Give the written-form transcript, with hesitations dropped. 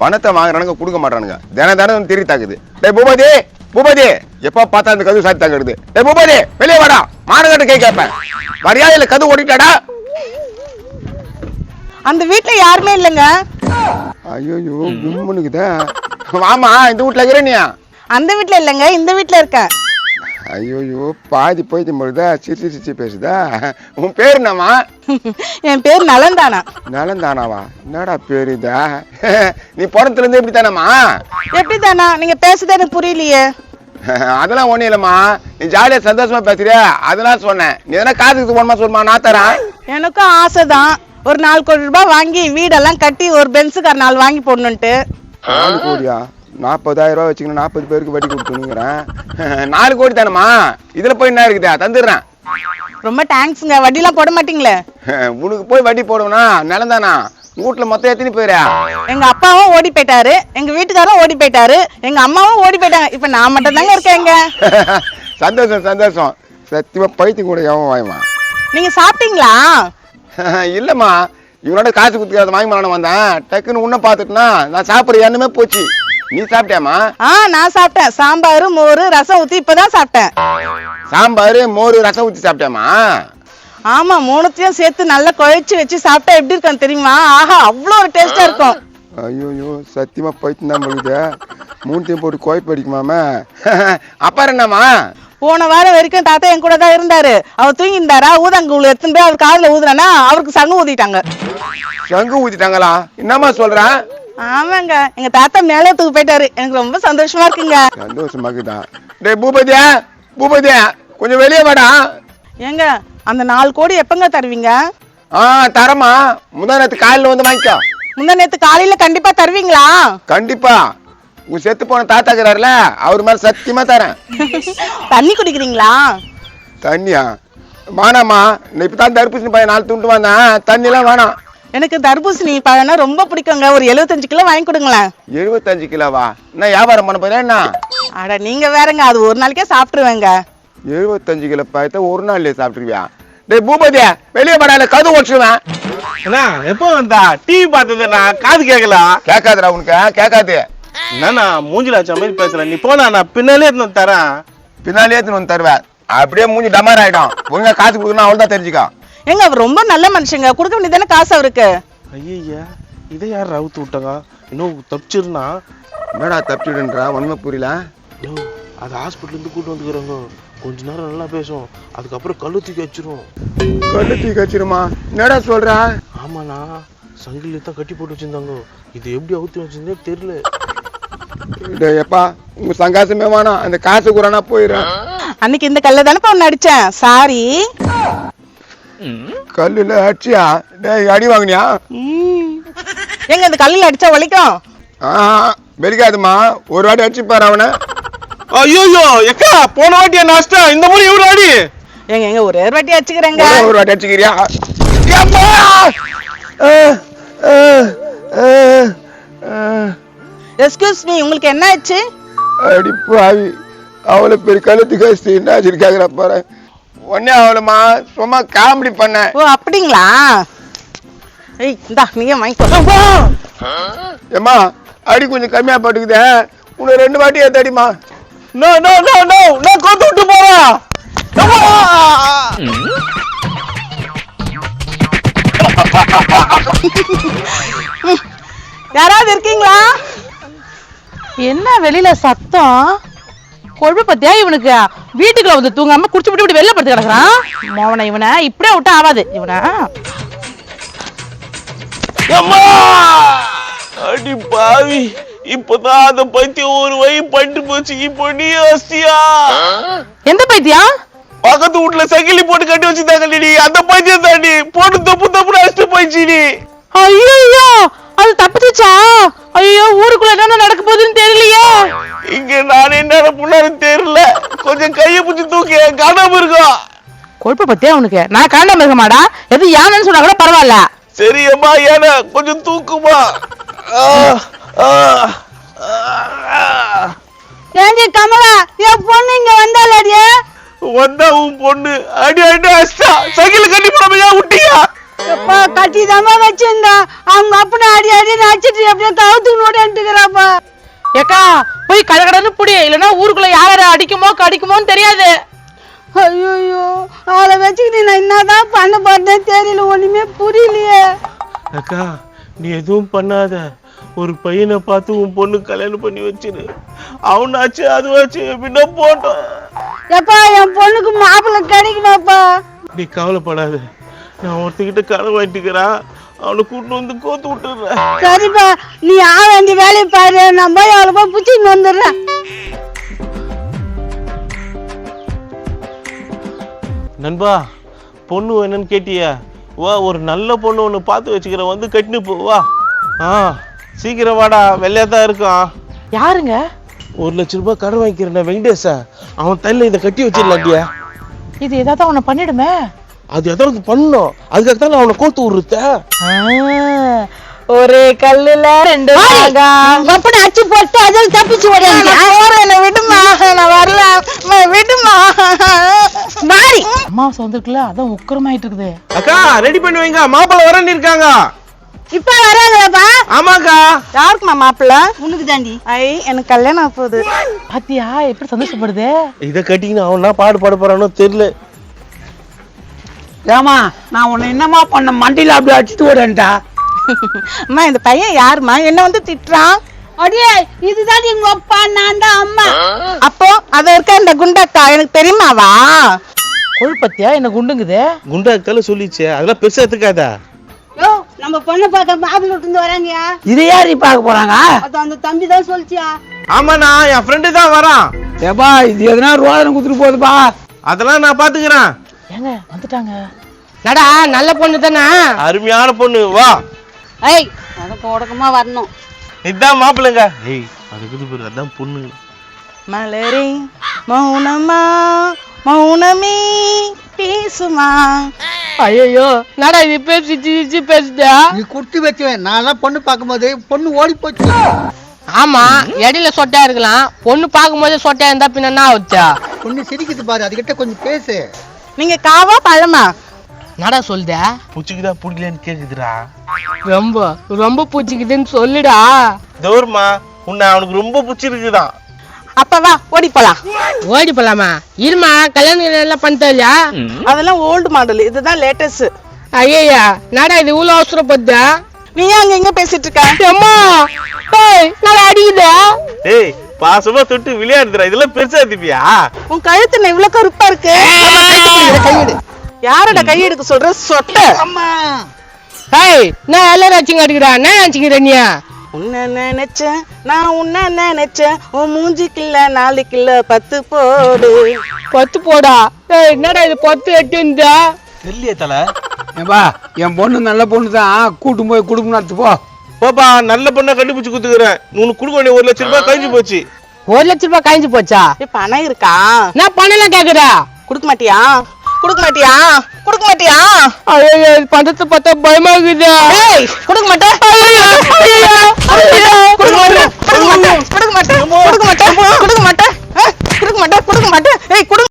பணத்தை வாங்குறானுங்க கொடுக்க மாட்டானுங்க. தினம் திரி தாக்குது. டே பூபதி பூபதி எப்ப பார்த்தா அந்த கதவு சாத்தி தாக்குறது. டே பூபதி வெளியே வாடா, மானகட்ட கை கேட்பேன். மரியாதையில கதவு ஓடிட்டாடா. அந்த வீட்டுல யாருமே இல்லைங்க. ஐயோ கும்முனுக்குதா. வாமா, இந்த வீட்டுல இருக்கிறனியா? அந்த வீட்டுல இல்லைங்க, இந்த வீட்டுல இருக்கேன். ஐயோ பாதி போயிட்டு போடுதா, சிரிச்சு சிரிச்சு பேசுதா. உன் பேர் என்னம்மா? என் பேர் நலந்தானா. நலந்தானாவா? என்னடா பேரு இதா? நீ பிறத்துல இருந்து எப்படி தானம்மா? எப்படி தானா? நீங்க பேசுறது எனக்கு புரியலையே. அதெல்லாம் ஒண்ணும் இல்லம்மா, நீ ஜாலியா சந்தோஷமா பேசுறியா அதெல்லாம் சொன்னேன். நீ எதனா காதுக்கு போனமா சொல்லுமா, நான் தரேன். எனக்கும் ஆசைதான், ஒரு 4 கோடி ரூபாய் வாங்கி வீடெல்லாம் கட்டி ஒரு பென்ஸுக்கார 4 வாங்கி போடணுன்ட்டு. 4 கோடியா? 40,000 ரூபாய் வச்சுக்கணும், 40 பேருக்கு வட்டி கொடுத்துனுங்கிறேன். 4 கோடி தானம்மா, இதுல போய் என்ன இருக்குதா? தந்துடுறேன். ரொம்ப தேங்க்ஸ்ங்க. வட்டிலாம் போட மாட்டீங்களே? உனக்கு போய் வட்டி போடுவனா? நிலந்தானா? வீட்டுல மொத்தம் எத்தனை பேரா? எங்க அப்பாவும் ஓடி போயிட்டாரு, எங்க வீட்டுக்காரும் ஓடி போயிட்டாரு, எங்க அம்மாவும் ஓடி போயிட்டாங்க. இப்ப நான் மட்டும் தாங்க இருக்கேங்க. சந்தோஷம் சந்தோஷம். சத்தியமா பைத்தி கூட எவன் வாய்மா. நீங்க சாப்பிட்டீங்களா? இல்லம்மா, இவனோட காசு குத்துக்காத வாங்கி மாட வந்தேன். டக்குன்னு உன்ன பாத்துட்டுனா நான் சாப்பிடுற எண்ணமே போச்சு. நீ சாப்பிட்டியாமா? நான் சாப்பிட்டேன். சாம்பார் மோர் ரசம் ஊத்தி இப்பதான் சாப்பிட்டேன். சாம்பார் மோர் ரசம் ஊத்தி சாப்பிட்டியாமா? ஆமா, 3த்தையும் சேர்த்து நல்லா குழைச்சு வச்சு சாப்பிட்டா எப்படி இருக்கும் தெரியுமா? ஆஹா, அவ்வளோ ஒரு டேஸ்டா இருக்கும். ஐயோ சத்தியமா பைத்தியம் தான் போகுது. 3த்தையும் போட்டு குழப்பி அடிக்குமாமா. அப்புறம் என்னம்மா? போன வாரம் வரைக்கும் தாத்தா என் கூட தான் இருந்தாரு. அவர் தூங்கி இருந்தாரா, ஊதாங்கூழ் எடுத்துன்னு போய் அவர் காதுல ஊதுனா அவருக்கு சங்கு ஊதிட்டாங்க. சங்கு ஊதிட்டாங்களா? என்னம்மா சொல்றேன்? ஆமாங்க, எங்க தாத்தா மேலே தூக்கு போயிட்டாரு. எனக்கு ரொம்ப சந்தோஷமா இருக்குங்க. சந்தோஷமாக்குதா. டே பூபதியா பூபதியா, கொஞ்சம் வெளியே வாடா. ஏங்க, அந்த 4 கோடி எப்பங்க தருவீங்க? தரமா, முந்தானத்து காலையில வந்து வாங்கிக்கோ. முந்தா நேத்து காலையில கண்டிப்பா தருவீங்களா? கண்டிப்பா. உன் செத்து போன தாத்தா இருக்கிறாருல, அவர் மாதிரி சத்தியமா தரேன். தண்ணி குடிக்கிறீங்களா? தண்ணியா? வேணாமா, இப்பதான் தர்பூசணி பையன் 4 துண்டு வந்தேன். தண்ணி எல்லாம் வேணாம். எனக்கு தர்பூசணி பழம்னா ரொம்ப பிடிக்குங்க. ஒரு 75 கிலோ வாங்கி கொடுங்களேன். 75 கிலோவா? என்ன வியாபாரம் பண்ண போறேன் என்ன? அட நீங்க வேறங்க, அது ஒரு நாளைக்கே சாப்பிட்டுருவேங்க. 75 கிலோ பழத்தை ஒரு நாள்லயே சாப்பிட்டுருவியா? டேய் பூபதியா, வெளியே படாத, கது ஓட்டுருவேன். என்ன எப்போ வந்தா? டிவி பார்த்ததுண்ணா, காது கேட்கல. கேட்காதுடா உனக்கு, கேட்காது. என்னண்ணா மூஞ்சில வச்ச மாதிரி பேசுறேன். நீ போனா நான் பின்னாலே எடுத்து தரேன். பின்னாலே எடுத்துன்னு வந்து தருவேன். அப்படியே மூஞ்சி டமார் ஆயிடும். ஒழுங்கா காசு கொடுக்கணும், அவ்வளவுதான் தெரிஞ்சுக்கோ. ஏங்க, அவர் ரொம்ப நல்ல மனுஷங்க. கொடுக்க வேண்டியதானே காசு அவருக்கு. ஐயா, இதை யார் ரவுத்து விட்டாங்க? இன்னும் தப்பிச்சிருந்தா? என்னடா தப்பிச்சுடுன்றா? ஒண்ணுமே புரியல. அது ஹாஸ்பிட்டல் இருந்து கூட்டு வந்துக்கிறாங்க. கொஞ்ச நேரம் நல்லா பேசும், அதுக்கப்புறம் கல்லு தூக்கி வச்சிரும். கல்லு தூக்கி வச்சிருமா? என்னடா சொல்ற? ஆமாண்ணா, சங்கிலி தான் கட்டி போட்டு வச்சிருந்தாங்க. இது எப்படி அவுத்து வச்சிருந்தே தெரியல. எப்பா, உங்க சங்காசமே வேணாம், அந்த காசு கூறனா போயிடும். அன்னைக்கு இந்த கல்ல தானே ஒன்னு அடிச்சேன். சாரி. கல்லுல அடிச்சியா? டேய், அடி வாங்கினியா? எங்க இந்த கல்லுல அடிச்சா வலிக்கும்? வெளிக்காதுமா, ஒரு வாட்டி அடிச்சு பாரு அவனை. ஐயோ எக்கா, போன வாட்டியா நாஸ்டா, இந்த முறை எவ்வளவு அடி? எங்க ஒரே ஒரு வாட்டி அடிச்சுக்கிறேங்க. ஒரு வாட்டி அடிச்சுக்கிறியா? எக்ஸ்கியூஸ் மீ, உங்களுக்கு என்ன ஆச்சு? அடி பாவி, அவளை பெரிய கழுத்து காசு என்ன ஆச்சுருக்காங்க பாரு. உடனே அவளமா சும்மா காமெடி பண்ண. ஓ அப்படிங்களா? ஏய் இந்தா நீங்க வாங்கிக்கோ. ஏமா, அடி கொஞ்சம் கம்மியா பட்டுக்குதே, உன்னை 2 வாட்டி ஏத்தடிமா. நோ நோ நோ நோ, நான் கோத்து விட்டு போறேன். யாராவது இருக்கீங்களா? என்ன வெளியில சத்தம்? கொழுப்பு பத்தியா இவனுக்கு? வீட்டுக்குள்ள வந்து தூங்காம குடிச்சு விட்டு வெளில படுத்து கிடக்குறான். மோவனை இவனை இப்படியே விட்டா ஆவாது. இவனை அடி பாவி, இப்பதான் அந்த பைத்தியம் ஒரு வழி பட்டு போச்சு. இப்போ நீ அஸ்தியா? எந்த பைத்தியம்? பக்கத்து வீட்டுல சங்கிலி போட்டு கட்டி வச்சுட்டாங்க. அந்த பைத்தியம் தாண்டி போட்டு தப்பு தப்பு அடிச்சுட்டு போயிடுச்சு. ஐயோ, அது தப்பிச்சுச்சா? ஐயோ, ஊருக்குள்ள என்ன நடக்க போகுதுன்னு தெரியலையே. இங்க நானே என்ன புண்ணாருன்னு தெரியல. கொஞ்சம் கையை பிடிச்சி தூக்கி காணாம இருக்கோம். கொழுப்பு பத்தியா உனக்கு? நான் காணாம இருக்க மாடா. எது யானைன்னு சொன்னா கூட பரவாயில்ல. சரியம்மா, ஏன்னா கொஞ்சம் தூக்குமா. ஏங்க கமலா, என் பொண்ணு இங்க வந்தாலடியே. வந்தா உன் பொண்ணு அடி அடி அஸ்தா சகில கட்டி போடாமையா விட்டியா? எப்பா கட்டி தாமா வச்சிருந்தா அவங்க அப்படி அடி அடி நடிச்சிட்டு எப்படியே தவிர்த்து நோடிக்கிறாப்பா. ஏக்கா போய் கடகடன்னு புடி, இல்லைன்னா ஊருக்குள்ள யார அடிக்குமோ கடிக்குமோன்னு தெரியாது. ஐயோ அவளை வச்சுக்கிட்டு நான் என்னதான் பண்ண போறேன்னு தெரியல, ஒண்ணுமே புரியலையே. அக்கா நீ எதுவும் பண்ணாத, ஒரு பையனை பார்த்து உன் பொண்ணு கல்யாணம் பண்ணி வச்சிரு. அவனாச்சு அதுவாச்சு எப்படின்னா போட்டோம். எப்பா என் பொண்ணுக்கு மாப்பிள்ளை கிடைக்குமாப்பா? நீ கவலைப்படாத, நான் ஒருத்தகிட்ட கடன் வாங்கிட்டுக்கிறான், அவனை கூட்டு வந்து கோத்து விட்டுறேன். சரிப்பா, நீ ஆ வேண்டிய வேலையை பாரு, நான் போய் அவளை போய் பிடிச்சின்னு வந்துடுறேன். நண்பா பொண்ணு என்னன்னு கேட்டியா? வா, ஒரு நல்ல பொண்ணு ஒன்று பார்த்து வச்சுக்கிறேன், வந்து கட்டினு போ வா. சீக்கிரம் வாடா, வெள்ளையா தான் இருக்கான். யாருங்க? 1,00,000 ரூபாய் கடன் வாங்கிக்கிறேன் வெங்கடேஷா, அவன் தலையில இதை கட்டி வச்சிடலாண்டியா. இது ஏதாவது அவனை பண்ணிடுமே. அது எதாவது பண்ணணும், அதுக்காக தான் அவனை கோத்து விடுறத. ஒரே கல்லுல 2 அப்படி அச்சு போட்டு அதில் தப்பிச்சு ஓடியாங்க. என்ன விடுமா, நான் வரல, விடுமா. மாறி அம்மா வந்திருக்குல்ல, அதான் உக்கரமாயிட்டு இருக்குது. அக்கா ரெடி பண்ணி வைங்க, மாப்பிள்ளை வரன்னு இருக்காங்க. இப்ப வராங்களாப்பா? ஆமாக்கா. யாருக்குமா மாப்பிள்ள? உனக்கு தாண்டி. ஐ எனக்கு கல்யாணம் ஆக போகுது. பாத்தியா எப்படி சந்தோஷப்படுது. இதை கட்டிக்கின்னு அவனா பாடு போறானோ தெரியல. ஏமா நான் உன்னை என்னமா பண்ண, மண்டியில அப்படி அடிச்சுட்டு ஓடன்டா. அம்மா இந்த பையன் யாருமா என்ன வந்து திட்டுறான்? அடியே இதுதான் எங்க அப்பா, நான் தான் அம்மா. அப்போ அத இருக்க இந்த குண்டக்கா எனக்கு தெரியுமாவா? கொழுப்பத்தியா என்ன குண்டுங்குது. குண்டாக்கால சொல்லிச்சு, அதெல்லாம் பெருசா எடுத்துக்காதா. யோ நம்ம பொண்ணை பார்க்க மாப்பிள்ளை விட்டு வராங்கயா. இதை யார் பார்க்க போறாங்க? அது அந்த தம்பி தான் சொல்லிச்சியா. ஆமாண்ணா, என் ஃப்ரெண்டு தான் வரான். ஏப்பா இது எதனா ரோதனை குத்துட்டு போகுதுப்பா. அதெல்லாம் நான் பாத்துக்கிறேன். ஏங்க வந்துட்டாங்க. நடா நல்ல பொண்ணு தானே, அருமையான பொண்ணு, வா. ஏய் அதுக்கு உடக்கமா வரணும். இதான் மாப்பிள்ளைங்க. ஏய் அதுக்கு பேரு அதான் பொண்ணு. மலரே மௌனமா மௌனமே பேசுமா. ஐயோ நடா இது பேசி சிரிச்சு பேசுதா. நீ குட்டி வச்சுவேன், நான் பொண்ணு பார்க்கும்போது பொண்ணு ஓடி போச்சு. ஆமா இடையில சொட்டா இருக்கலாம், பொண்ணு பார்க்கும்போது சொட்டா இருந்தா பின்ன என்ன ஆச்சா. பொண்ணு சிரிக்குது பாரு, அதுகிட்ட கொஞ்சம் பேசு. நீங்க காவா பழமா? நடா சொல்லுத, பூச்சிக்குதா பிடிக்கலன்னு கேக்குதுடா. ரொம்ப ரொம்ப பூச்சிக்குதுன்னு சொல்லுடா. தோர்மா, உன்னை அவனுக்கு ரொம்ப பிடிச்சிருக்குதான். அப்ப வா ஓடி போலாம். ஓடி போலாமா? இருமா கல்யாணம் எல்லாம் பண்ணிட்டா. அதெல்லாம் ஓல்டு மாடல், இதுதான் லேட்டஸ்ட். ஐயா நடா இது இவ்வளவு அவசரப்படுதா. நீ அங்க எங்க பேசிட்டு இருக்க? அம்மா நான் அடிக்குதா. ஏய் பாசமா தொட்டு விளையாடுறா, இதெல்லாம் பெருசா திப்பியா? உன் கழுத்து என்ன இவ்வளவு கருப்பா இருக்கு? கையெடு. யாரோட கையெடுக்க சொல்ற சொட்ட? நான் எல்லாரும் அச்சிங்க அடிக்கிறா, என்ன அடிச்சுக்கிறேன் நீ? உன்னை நினைச்சேன் நான் உன்னை நினைச்சேன், உன் மூஞ்சி கில்ல 4 கிலோ 10 போடு. 10 போடா. என்னடா இது 10 8 இருந்தா தெரியலையே தலை. ஏப்பா என் பொண்ணு நல்ல பொண்ணு தான், கூட்டும் போய் குடும்பம் நடத்து போ. போப்பா, நல்ல பொண்ணா கண்டுபிடிச்சு குத்துக்கிறேன். உனக்கு கொடுக்க வேண்டிய 1,00,000 ரூபாய் கழிஞ்சு போச்சு. 1,00,000 ரூபாய் காய்ஞ்சு போச்சா? பணம் இருக்கா? நான் பணம் கேக்குறா. குடுக்க மாட்டியா? குடுக்க மாட்டியா? குடுக்க மாட்டியா? ஐயோ பணத்தை பார்த்தா பயமா இருக்குதா. குடுக்க மாட்டேன். குடுக்க மாட்டேன். குடுக்க மாட்டேன். குடுக்க மாட்டேன். குடுக்க மாட்டேன். குடுக்க மாட்டேன். குடுக்க மாட்டேன். குடுக்க மாட்டேன். ஏய் குடு.